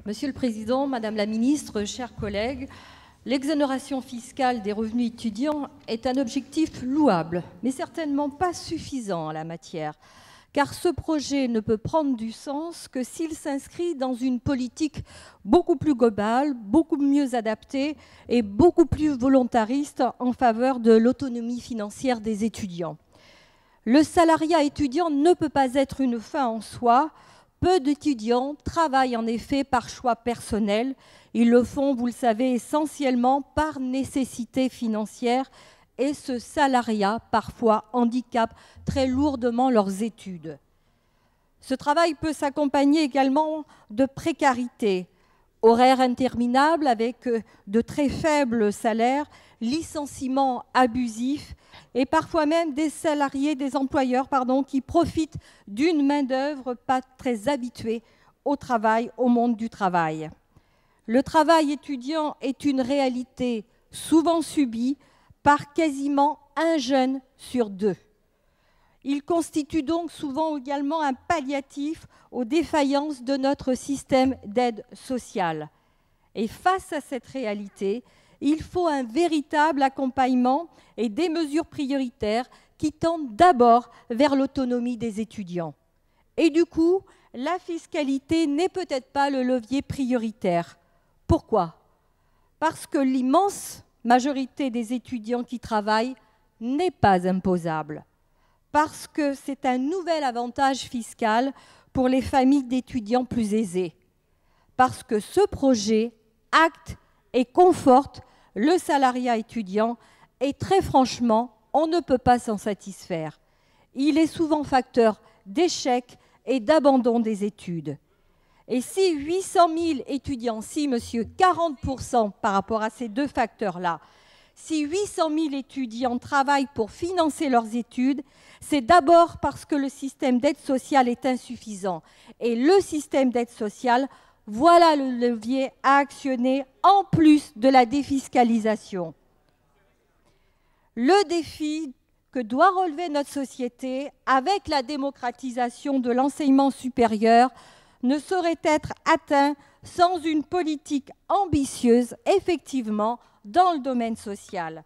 Monsieur le Président, Madame la Ministre, chers collègues, l'exonération fiscale des revenus étudiants est un objectif louable, mais certainement pas suffisant en la matière, car ce projet ne peut prendre du sens que s'il s'inscrit dans une politique beaucoup plus globale, beaucoup mieux adaptée et beaucoup plus volontariste en faveur de l'autonomie financière des étudiants. Le salariat étudiant ne peut pas être une fin en soi. Peu d'étudiants travaillent en effet par choix personnel. Ils le font, vous le savez, essentiellement par nécessité financière et ce salariat, parfois, handicape très lourdement leurs études. Ce travail peut s'accompagner également de précarité, horaires interminables avec de très faibles salaires, licenciements abusifs et parfois même des salariés, des employeurs, qui profitent d'une main-d'œuvre pas très habituée au travail, au monde du travail. Le travail étudiant est une réalité souvent subie par quasiment un jeune sur deux. Il constitue donc souvent également un palliatif aux défaillances de notre système d'aide sociale. Et face à cette réalité, il faut un véritable accompagnement et des mesures prioritaires qui tendent d'abord vers l'autonomie des étudiants. Et du coup, la fiscalité n'est peut-être pas le levier prioritaire. Pourquoi? Parce que l'immense majorité des étudiants qui travaillent n'est pas imposable. Parce que c'est un nouvel avantage fiscal pour les familles d'étudiants plus aisées. Parce que ce projet acte et conforte le salariat étudiant et très franchement, on ne peut pas s'en satisfaire. Il est souvent facteur d'échec et d'abandon des études. Et si 800 000 étudiants, si monsieur, 40% par rapport à ces deux facteurs-là, si 800 000 étudiants travaillent pour financer leurs études, c'est d'abord parce que le système d'aide sociale est insuffisant. Et le système d'aide sociale, voilà le levier à actionner en plus de la défiscalisation. Le défi que doit relever notre société avec la démocratisation de l'enseignement supérieur ne saurait être atteint sans une politique ambitieuse, effectivement, dans le domaine social.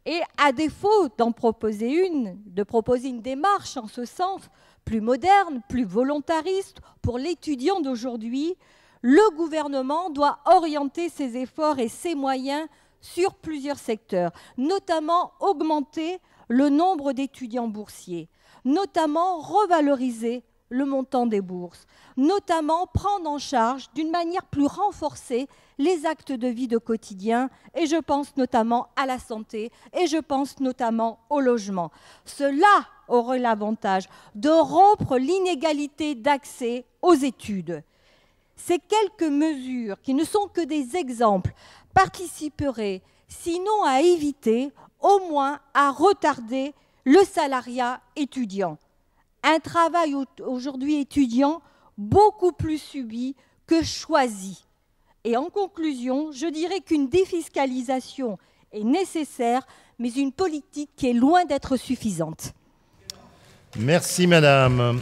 Et à défaut d'en proposer de proposer une démarche en ce sens, plus moderne, plus volontariste pour l'étudiant d'aujourd'hui, le gouvernement doit orienter ses efforts et ses moyens sur plusieurs secteurs, notamment augmenter le nombre d'étudiants boursiers, notamment revaloriser le montant des bourses, notamment prendre en charge d'une manière plus renforcée les actes de vie de quotidien, et je pense notamment à la santé, et je pense notamment au logement. Cela aurait l'avantage de rompre l'inégalité d'accès aux études. Ces quelques mesures, qui ne sont que des exemples, participeraient, sinon à éviter, au moins à retarder le salariat étudiant. Un travail aujourd'hui étudiant beaucoup plus subi que choisi. Et en conclusion, je dirais qu'une défiscalisation est nécessaire, mais une politique qui est loin d'être suffisante. Merci, madame.